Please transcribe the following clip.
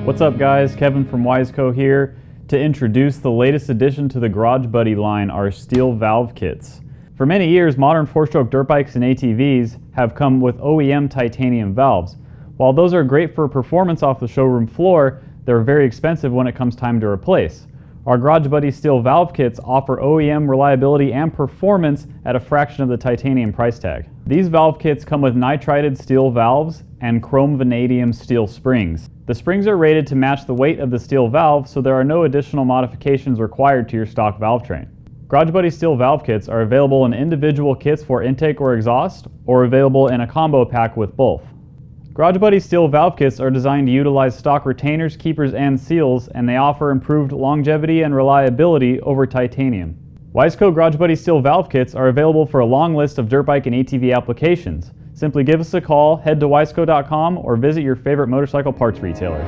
What's up guys, Kevin from Wiseco here to introduce the latest addition to the Garage Buddy line, our steel valve kits. For many years, modern 4-stroke dirt bikes and ATVs have come with OEM titanium valves. While those are great for performance off the showroom floor, they're very expensive when it comes time to replace. Our Garage Buddy steel valve kits offer OEM reliability and performance at a fraction of the titanium price tag. These valve kits come with nitrided steel valves and chrome vanadium steel springs. The springs are rated to match the weight of the steel valve, so there are no additional modifications required to your stock valve train. Garage Buddy steel valve kits are available in individual kits for intake or exhaust, or available in a combo pack with both. Garage Buddy steel valve kits are designed to utilize stock retainers, keepers, and seals, and they offer improved longevity and reliability over titanium. Wiseco Garage Buddy steel valve kits are available for a long list of dirt bike and ATV applications. Simply give us a call, head to wiseco.com, or visit your favorite motorcycle parts retailer.